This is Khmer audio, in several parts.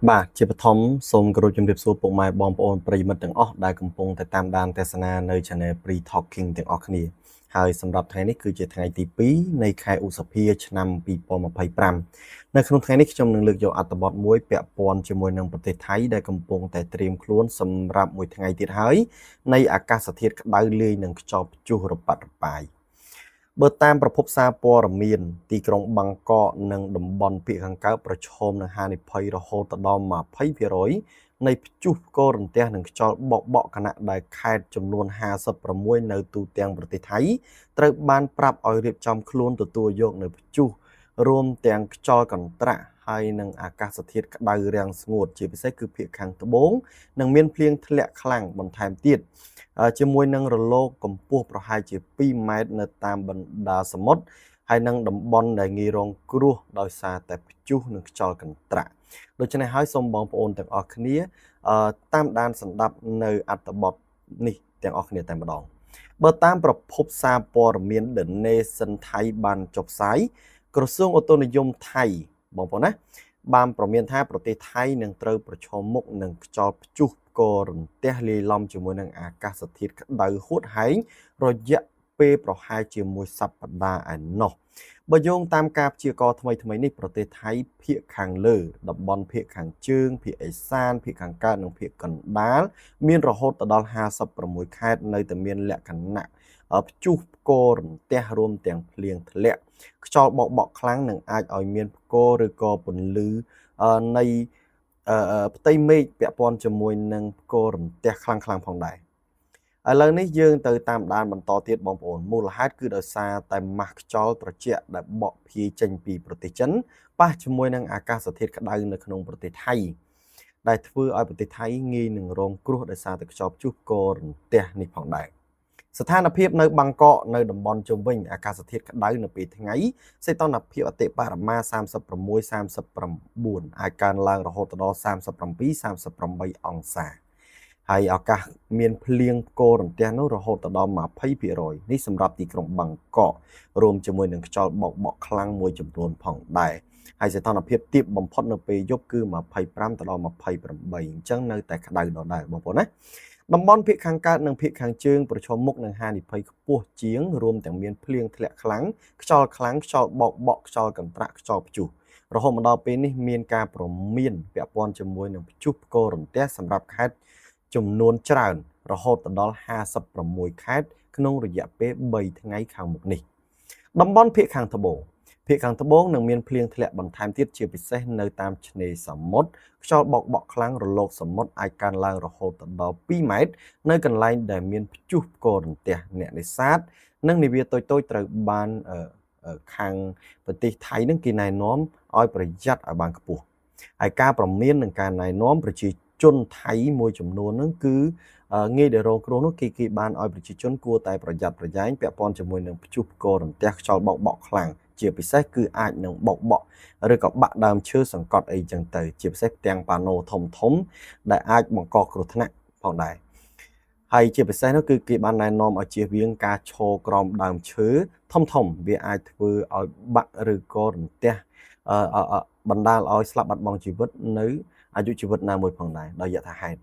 បាទជាបឋមសូមគោរពជំរាបសួរពុកម៉ែបងប្អូនប្រិយមិត្តទាំងអស់ដែលកំពុងតែតាមដានទស្សនានៅ Channel Pre Talking ទាំងអស់គ្នាហើយសម្រាប់ថ្ងៃនេះគឺជាថ្ងៃទី2នៃខែឧសភាឆ្នាំ2025នៅក្នុងថ្ងៃនេះខ្ញុំនឹងលើកយកអត្ថបទមួយពាក់ព័ន្ធជាមួយនឹងប្រទេសថៃដែលកំពុងតែត្រៀមខ្លួនសម្រាប់មួយថ្ងៃទៀតហើយនៃអាកាសធាតុក្តៅលាយនឹងខ្យល់ព្យុះរប៉ាត់រប៉ាយបើតាមប្រភពសារព័ត៌មានទីក្រុងបាងកកនិងតំបន់ភាគខាងកើតប្រឈមនឹងហានិភ័យរហូតដល់ 20% នៃព្យុះផ្គររន្ទះនិងខ្យល់បក់បក់ខណៈដែលខេត្តចំនួន56នៅទូទាំងប្រទេសថៃត្រូវបានប្រាប់ឲ្យរៀបចំខ្លួនទទួលយកនៅព្យុះរួមទាំងខ្យល់កន្ត្រាក់ហើយនឹងអាកាសធាតុក្តៅរាំងស្ងួតជាពិសេសគឺភាគខាងត្បូងនិងមានភ្លៀងធ្លាក់ខ្លាំងបន្ថែមទៀតជាមួយនឹងរលកកម្ពស់ប្រហែលជា2ម៉ែត្រនៅតាមបណ្ដាសមុទ្រហើយនឹងតំបន់ដែលងាយរងគ្រោះដោយសារតែព្យុះនិងខ្យល់កន្ត្រាក់ដូច្នេះហើយសូមបងប្អូនទាំងអស់គ្នាតាមដានស្ដាប់នៅអត្ថបទនេះទាំងអស់គ្នាតែម្ដងបើតាមប្រភពសារព័ត៌មាន The Nation Thai បានចុះផ្សាយក្រសួងឧតុនិយមថៃបងប្អូនណាបានប្រមានថាប្រទេសថៃនឹងត្រូវប្រឈមមុខនឹងខ្យល់ព្យុះផ្គររន្ទះលាយឡំជាមួយនឹងអាកាសធាតុក្តៅហួតហែងរយៈពេលប្រហែលជាមួយសប្តាហ៍ឯណោះបើយោងតាមការព្យាករណ៍ថ្មីនេះប្រទេសថៃភាគខាងលើតំបន់ភាគខាងជើងភាគឦសានភាគខាងកើតនិងភាគកណ្ដាលមានរហូតដល់56ខេត្តនៅតែមានលក្ខណៈព្យុះផ្គររន្ទះរួមទាំងភ្លៀងធ្លាក់ខ្យល់បក់ខ្លាំងនឹងអាចឲ្យមានផ្គរឬក៏ពន្លឺនៃផ្ទៃមេឃពាក់ព័ន្ធជាមួយនឹងផ្គររន្ទះខ្លាំងផងដែរឥឡូវនេះយើងទៅតាមដានបន្តទៀតបងប្អូនមូលហេតុគឺដោយសារតែម៉ាស់ខ្យល់ត្រជាក់ដែលបក់ភាយចេញពីប្រទេសចិនប៉ះជាមួយនឹងអាកាសធាតុក្តៅនៅក្នុងប្រទេសថៃដែលធ្វើឲ្យប្រទេសថៃងាយនឹងរងគ្រោះដោយសារតែខ្យល់ព្យុះផ្គររន្ទះនេះផងដែរស្ថានភាពនៅបាងកកនៅតំបន់ជុំវិញអាកាសធាតុក្តៅនៅពេលថ្ងៃសីតុណ្ហភាពអតិបរមា36 39អាចកើនឡើងរហូតដល់37 38អង្សាហើយឱកាសមានភ្លៀងផ្គររន្ទះនោះរហូតដល់ 20% នេះសម្រាប់ទីក្រុងបាងកករួមជាមួយនឹងខ្យល់បក់ខ្លាំងមួយចំនួនផងដែរហើយសីតុណ្ហភាពទាបបំផុតនៅពេលយប់គឺ25ដល់28អញ្ចឹងនៅតែក្តៅដដែលបងប្អូនណាតំបន់ភាគខាងកើតនិងភាគខាងជើងប្រឈមមុខនឹងហានិភ័យខ្ពស់ជាងរួមទាំងមានភ្លៀងធ្លាក់ខ្លាំងខ្យល់ខ្លាំងខ្យល់បក់ខ្យល់កន្ត្រាក់ខ្យល់ព្យុះរហូតមកដល់ពេលនេះមានការព្រមានពាក់ព័ន្ធជាមួយនឹងព្យុះផ្គររន្ទះសម្រាប់ខេត្តចំនួនច្រើនរហូតដល់56ខេត្តក្នុងរយៈពេល3ថ្ងៃខាងមុខនេះតំបន់ភាគខាងត្បូងនឹងមានភ្លៀងធ្លាក់បន្ថែមទៀតជាពិសេសនៅតាមឆ្នេរសមុទ្រខ្យល់បក់ខ្លាំងរលកសមុទ្រអាចកើនឡើងរហូតដល់2ម៉ែត្រនៅកន្លែងដែលមានព្យុះផ្គររន្ទះអ្នកនេសាទនិងនាវាតូចត្រូវបានខាងប្រទេសថៃនឹងគេណែនាំឲ្យប្រយ័ត្នឲ្យបានខ្ពស់ហើយការប្រមាននិងការណែនាំប្រជាជនថៃមួយចំនួនហ្នឹងគឺងាយដែលរងគ្រោះនោះគេបានឲ្យប្រជាជនគួរតែប្រយ័ត្នប្រយែងពាក់ព័ន្ធជាមួយនឹងព្យុះផ្គររន្ទះខ្យល់បក់ខ្លាំងជាពិសេសគឺអាចនឹងបក់ឬក៏បាក់ដើមឈើសង្កត់អីចឹងទៅជាពិសេសផ្ទាំងប៉ាណូធំដែលអាចបង្កគ្រោះថ្នាក់ផងដែរហើយជាពិសេសនោះគឺគេបានណែនាំឲ្យជៀសវាងការឈរក្រោមដើមឈើធំវាអាចធ្វើឲ្យបាក់ឬក៏រន្ទះបណ្ដាលឲ្យស្លាប់បាត់បង់ជីវិតនៅអាយុជីវិតណាមួយផងដែរដោយយថាហេតុ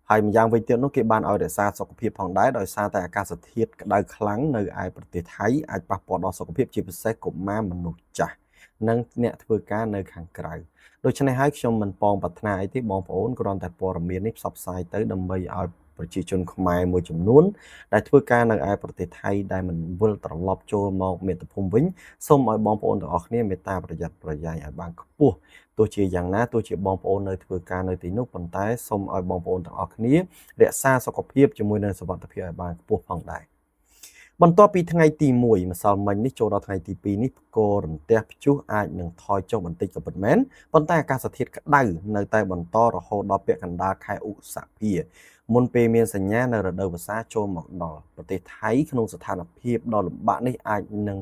ហើយម្យ៉ាងវិញទៀតនោះគេបានឲ្យរក្សាសុខភាពផងដែរដោយសារតែអាកាសធាតុក្តៅខ្លាំងនៅឯប្រទេសថៃអាចប៉ះពាល់ដល់សុខភាពជាពិសេសកុមារមនុស្សចាស់និងអ្នកធ្វើការនៅខាងក្រៅដូច្នេះហើយខ្ញុំមិនប៉ងប្រាថ្នាអីទេបងប្អូនគ្រាន់តែព័ត៌មាននេះផ្សព្វផ្សាយទៅដើម្បីឲ្យប្រជាជនខ្មែរមួយចំនួនដែលធ្វើការនៅឯប្រទេសថៃដែលមិនវិលត្រឡប់ចូលមកមាតុភូមិវិញសូមឲ្យបងប្អូនទាំងអស់គ្នាមេត្តាប្រយ័ត្នប្រយែងឲ្យបានខ្ពស់ទោះជាយ៉ាងណាទោះជាបងប្អូននៅធ្វើការនៅទីនោះប៉ុន្តែសូមឲ្យបងប្អូនទាំងអស់គ្នារក្សាសុខភាពជាមួយនឹងសុវត្ថិភាពឲ្យបានខ្ពស់ផងដែរបន្ទាប់ពីថ្ងៃទី1ម្សិលមិញនេះចូលដល់ថ្ងៃទី2នេះផ្គររន្ទះព្យុះអាចនឹងថយចុះបន្តិចក៏ពិតមែនប៉ុន្តែអាកាសធាតុក្តៅនៅតែបន្តរហូតដល់ពាក់កណ្ដាលខែឧសភាមុនពេលមានសញ្ញានៅរដូវវស្សាចូលមកដល់ប្រទេសថៃក្នុងស្ថានភាពដ៏លំបាកនេះអាចនឹង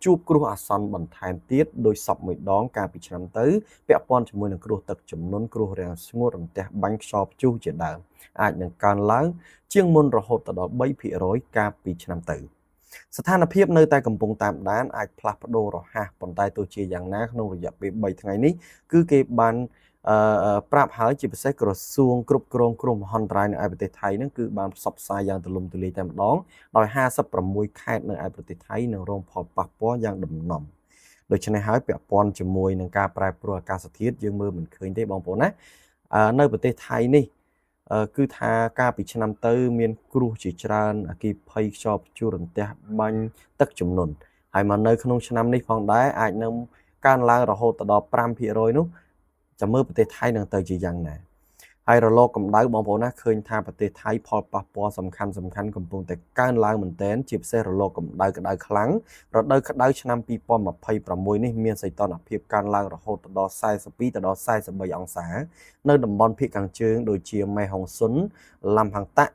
ជួបគ្រោះអាសន្នបន្ថែមទៀតដោយសពមួយដងកាលពីឆ្នាំទៅពាក់ព័ន្ធជាមួយនឹងគ្រោះទឹកជំនន់គ្រោះរាំងស្ងួតរន្ទះបាញ់ខ្យល់ព្យុះជាដើមអាចនឹងកើនឡើងជាងមុនរហូតដល់ 3% កាលពីឆ្នាំទៅស្ថានភាពនៅតែកំពុងតាមដានអាចផ្លាស់ប្ដូររហ័សប៉ុន្តែទោះជាយ៉ាងណាក្នុងរយៈពេល3ថ្ងៃនេះគឺគេបាន ប្រាប់ហើយជាពិសេសក្រសួងគ្រប់គ្រងគ្រោះមហន្តរាយនៅឯប្រទេសថៃហ្នឹងគឺបានផ្សព្វផ្សាយយ៉ាងទូលំទូលាយតែម្ដងដោយ56ខេត្តនៅឯប្រទេសថៃនឹងរងផលប៉ះពាល់យ៉ាងដំណំដូច្នេះហើយពាក់ព័ន្ធជាមួយនឹងការប្រែប្រួលអាកាសធាតុយើងមើលមិនឃើញទេបងប្អូនណានៅប្រទេសថៃនេះគឺថាកាលពីឆ្នាំទៅមានគ្រោះជាច្រើនអគ្គិភ័យខ្យល់ព្យុះរន្ទះបាញ់ទឹកជំនន់ហើយមកនៅក្នុងឆ្នាំនេះផងដែរអាចនឹងកើនឡើងរហូតដល់ 5% នោះចាំមើលប្រទេសថៃនឹងទៅជាយ៉ាងណាហើយរលកកម្ដៅបងប្អូនណាឃើញថាប្រទេសថៃផលប៉ះពាល់សំខាន់កំពុងតែកើនឡើងមែនទែនជាពិសេសរលកកម្ដៅក្ដៅខ្លាំងរដូវក្ដៅឆ្នាំ2026នេះមានសីតុណ្ហភាពកើនឡើងរហូតដល់42ទៅដល់43អង្សានៅតំបន់ភាគខាងជើងដូចជាម៉ែហុងស៊ុនឡាំហាំងតាក់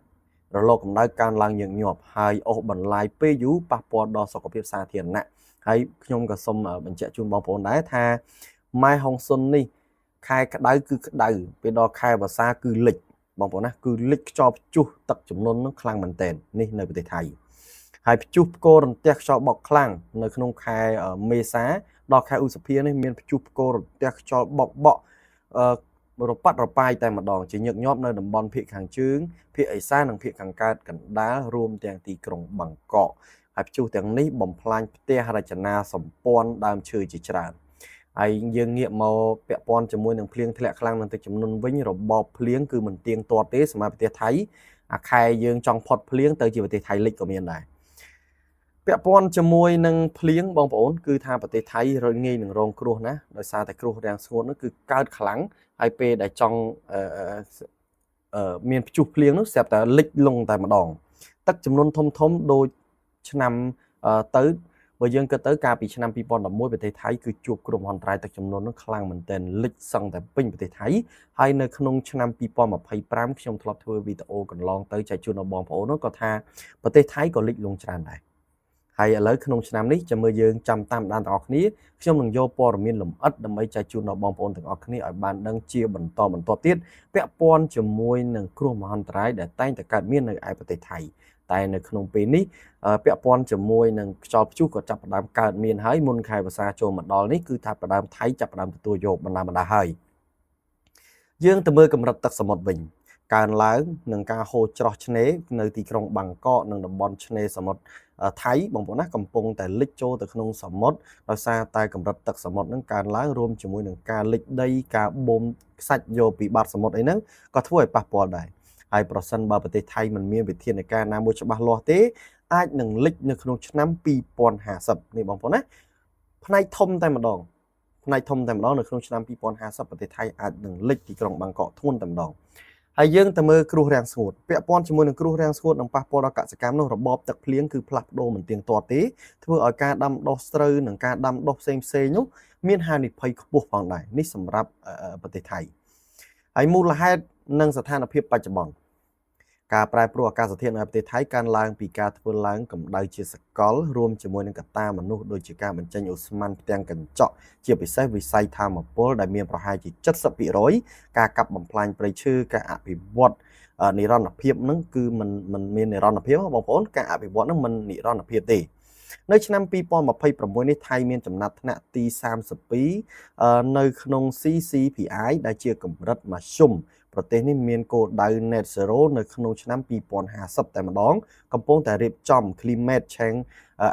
រលកកម្ដៅកើនឡើងញឹកញាប់ហើយអូសបន្លាយពេលយូរប៉ះពាល់ដល់សុខភាពសាធារណៈហើយខ្ញុំក៏សូមបញ្ជាក់ជូនបងប្អូនដែរថាម៉ែហុងស៊ុននេះខែក្ដៅគឺក្ដៅពេលដល់ខែវស្សាគឺលិចបងប្អូនណាគឺលិចខ្យល់ព្យុះទឹកជំនន់នឹងខ្លាំងមែនទែននេះនៅប្រទេសថៃហើយព្យុះផ្គររន្ទះខ្យល់បក់ខ្លាំងនៅក្នុងខែមេសាដល់ខែឧសភានេះមានព្យុះផ្គររន្ទះខ្យល់បក់រប៉ាត់រប៉ាយតែម្ដងជាញឹកញាប់នៅតំបន់ភាគខាងជើងភាគឦសាននិងភាគខាងកើតកណ្ដាលរួមទាំងទីក្រុងបាងកកហើយព្យុះទាំងនេះបំផ្លាញផ្ទះរចនាសម្ព័ន្ធដើមឈើជាច្រើនហើយយើងងាកមកពាក់ព័ន្ធជាមួយនឹងភ្លៀងធ្លាក់ខ្លាំងនឹងទឹកជំនន់វិញរបបភ្លៀងគឺមិនទៀងទាត់ទេសម្រាប់ប្រទេសថៃអាខែយើងចង់ផុតភ្លៀងទៅជាប្រទេសថៃលិចក៏មានដែរពាក់ព័ន្ធជាមួយនឹងភ្លៀងបងប្អូនគឺថាប្រទេសថៃងាយនឹងរងគ្រោះណាដោយសារតែគ្រោះរាំងស្ងួតនោះគឺកើតខ្លាំងហើយពេលដែលចង់មានព្យុះភ្លៀងនោះស្រាប់តែលិចលង់តែម្ដងទឹកចំនួនធំដូចឆ្នាំទៅបើយើងគិតទៅកាលពីឆ្នាំ2011ប្រទេសថៃគឺជួបគ្រោះមហន្តរាយទឹកជំនន់នោះខ្លាំងមែនទែនលិចសឹងតែពេញប្រទេសថៃហើយនៅក្នុងឆ្នាំ2025ខ្ញុំធ្លាប់ធ្វើវីដេអូកន្លងទៅចែកជូនដល់បងប្អូននោះក៏ថាប្រទេសថៃក៏លិចលង់ច្រើនដែរហើយឥឡូវក្នុងឆ្នាំនេះចាំមើលយើងចាំតាមដានទាំងអស់គ្នាខ្ញុំនឹងយកព័ត៌មានលម្អិតដើម្បីចែកជូនដល់បងប្អូនទាំងអស់គ្នាឲ្យបានដឹងជាបន្តទៀតពាក់ព័ន្ធជាមួយនឹងគ្រោះមហន្តរាយដែលតែងតែកើតមាននៅឯប្រទេសថៃតែនៅក្នុងពេលនេះពាក់ព័ន្ធជាមួយនឹងខ្យល់ព្យុះក៏ចាប់ផ្ដើមកើតមានហើយមុនខែវស្សាចូលមកដល់នេះគឺថាផ្ដើមថៃចាប់ផ្ដើមទទួលយកបណ្ដាហើយយើងទៅមើលកម្រិតទឹកសមុទ្រវិញកើនឡើងនឹងការហូរច្រោះឆ្នេរនៅទីក្រុងបាងកកនិងតំបន់ឆ្នេរសមុទ្រថៃបងប្អូនណាកំពុងតែលិចចូលទៅក្នុងសមុទ្រដោយសារតែកម្រិតទឹកសមុទ្រនឹងកើនឡើងរួមជាមួយនឹងការលិចដីការបូមខ្សាច់យកពីបាតសមុទ្រអីហ្នឹងក៏ធ្វើឲ្យប៉ះពាល់ដែរហើយប្រសិនបើប្រទេសថៃមិនមានវិធានការណាមួយច្បាស់លាស់ទេអាចនឹងលិចនៅក្នុងឆ្នាំ2050នេះបងប្អូនណាផ្នែកធំតែម្ដងនៅក្នុងឆ្នាំ2050ប្រទេសថៃអាចនឹងលិចទីក្រុងបាងកកធ្ងន់តែម្ដងហើយយើងទៅមើលគ្រោះរាំងស្ងួតពាក់ព័ន្ធជាមួយនឹងគ្រោះរាំងស្ងួតនិងប៉ះពាល់ដល់កសិកម្មនោះរបបទឹកភ្លៀងគឺផ្លាស់ប្ដូរមិនទៀងទាត់ទេធ្វើឲ្យការដាំដុះស្រូវនិងការដាំដុះផ្សេងនោះមានហានិភ័យខ្ពស់ផងដែរនេះសម្រាប់ប្រទេសថៃហើយមូលហេតុនិងស្ថានភាពបច្ចុប្បន្នការប្រែប្រួលអាកាសធាតុនៅប្រទេសថៃកើនឡើងពីការធ្វើឡើងកម្ដៅជាសកលរួមជាមួយនឹងកត្តាមនុស្សដូចជាការបញ្ចេញអូស្ម័នផ្ទាំងកញ្ចក់ជាពិសេសវិស័យថាមពលដែលមានប្រហែលជា 70% ការកាប់បំផ្លាញព្រៃឈើការអភិវឌ្ឍនិរន្តរភាពនឹងគឺมันមាននិរន្តរភាពបងប្អូនការអភិវឌ្ឍនឹងมันនិរន្តរភាពទេនៅឆ្នាំ2026នេះថៃមានចំណាត់ថ្នាក់ទី32នៅក្នុង CCPI ដែលជាកម្រិតមធ្យមប្រទេសនេះមានគោលដៅ Net Zero នៅក្នុងឆ្នាំ2050តែម្ដងកំពុងតែរៀបចំ Climate Change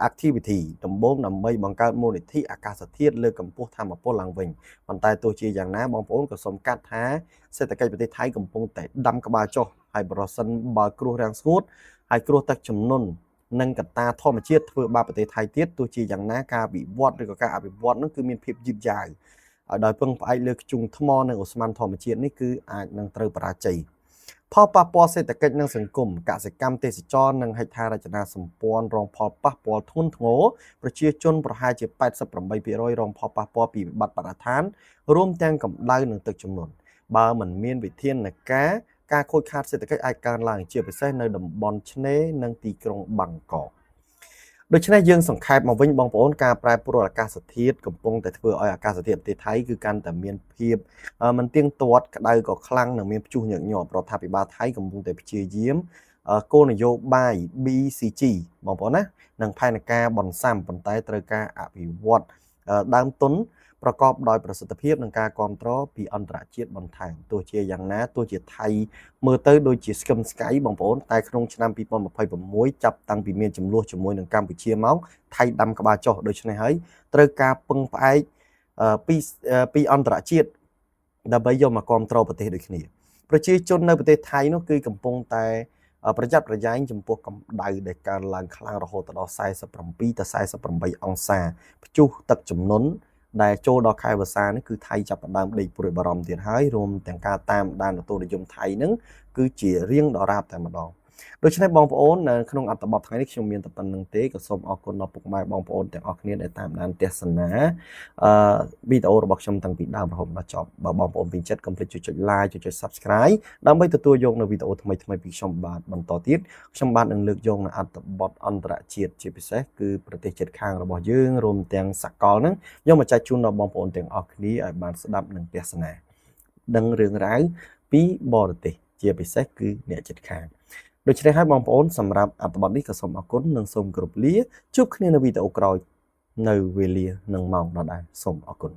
Activity ដំបូងដើម្បីបង្កើតមូលនិធិអាកាសធាតុលើកម្ពស់ថាមពលឡើងវិញប៉ុន្តែទោះជាយ៉ាងណាបងប្អូនក៏សូមកាត់ថាសេដ្ឋកិច្ចប្រទេសថៃកំពុងតែដាំក្បាលចុះហើយប្រសិនបើគ្រោះរាំងស្ងួតហើយគ្រោះទឹកជំនន់និងកត្តាធម្មជាតិធ្វើបាបប្រទេសថៃទៀតទោះជាយ៉ាងណាការវិវត្តឬក៏ការអភិវឌ្ឍនឹងគឺមានភាពយឺតយ៉ាវដោយពឹងផ្អែកលើធ្យូងថ្មនិងអូស្ម័នធម្មជាតិនេះគឺអាចនឹងត្រូវបរាជ័យផលប៉ះពាល់សេដ្ឋកិច្ចនិងសង្គមកសិកម្មទេសចរនិងហេដ្ឋារចនាសម្ព័ន្ធរងផលប៉ះពាល់ធ្ងន់ធ្ងរប្រជាជនប្រហែលជា 88% រងផលប៉ះពាល់ពីវិបត្តិបរិស្ថានរួមទាំងកម្ដៅនិងទឹកជំនន់បើមិនមានវិធានការខូចខាតសេដ្ឋកិច្ចអាចកើនឡើងជាពិសេសនៅតំបន់ឆ្នេរនិងទីក្រុងបាងកកដូច្នេះយើងសង្ខេបមកវិញបងប្អូនការប្រែប្រួលអាកាសធាតុកំពុងតែធ្វើឲ្យអាកាសធាតុប្រទេសថៃគឺកាន់តែមានភាពមិនទៀងទាត់ក្តៅក៏ខ្លាំងនិងមានព្យុះញឹកញាប់រដ្ឋាភិបាលថៃកំពុងតែព្យាយាមគោលនយោបាយ BCG បងប្អូនណានិងផែនការបន្សាំប៉ុន្តែត្រូវការអភិវឌ្ឍដើមទុន ប្រកបដោយប្រសិទ្ធភាពនឹងការគ្រប់គ្រងពីអន្តរជាតិបន្ថែមទោះជាយ៉ាងណាទោះជាថៃមើលទៅដូចជាស្គឹមស្កៃបងប្អូនតែក្នុងឆ្នាំ2026ចាប់តាំងពីមានចំនួនជាមួយនឹងកម្ពុជាមកថៃដាំក្បាលចុះដូច្នេះហើយត្រូវការពឹងផ្អែកពីអន្តរជាតិដើម្បីយកមកគ្រប់គ្រងប្រទេសដូចគ្នាប្រជាជននៅប្រទេសថៃនោះគឺកំពុងតែប្រយ័ត្នប្រយែងចំពោះកម្ដៅដែលកើនឡើងខ្លាំងរហូតដល់47ទៅ48អង្សាព្យុះទឹកជំនន់ដែលចូលដល់ខែវស្សានេះគឺថៃចាប់ផ្ដើមដេកព្រួយបារម្ភទៀតហើយរួមទាំងការតាមដាននគរនិយមថៃនឹងគឺជារៀងដរាបតែម្ដងដូច្នេះបងប្អូននៅក្នុងអត្ថបទថ្ងៃនេះខ្ញុំមានតែប៉ុណ្្នឹងទេក៏សូមអរគុណដល់ពុកម៉ែបងប្អូនទាំងអស់គ្នាដែលតាមដានទស្សនាវីដេអូរបស់ខ្ញុំតាំងពីដើមរហូតដល់ចប់បើបងប្អូនពេញចិត្តកុំភ្លេចចុច like ចុច subscribe ដើម្បីទទួលយកនៅវីដេអូថ្មីៗពីខ្ញុំបាទបន្តទៀតខ្ញុំបាទនឹងលើកយកនៅអត្ថបទអន្តរជាតិជាពិសេសគឺប្រទេសជិតខាងរបស់យើងរួមទាំងសកលហ្នឹងយកមកចែកជូនដល់បងប្អូនទាំងអស់គ្នាឲ្យបានស្ដាប់និងទស្សនាដឹងរឿងរ៉ាវពីបរទេសជាពិសេសគឺអ្នកជិតខាងដូច្នេះហើយបងប្អូនសម្រាប់អត្ថបទនេះក៏សូមអរគុណនិងសូមគោរពលាជួបគ្នានៅវីដេអូក្រោយនៅវេលានិងម៉ោងដដែលសូមអរគុណ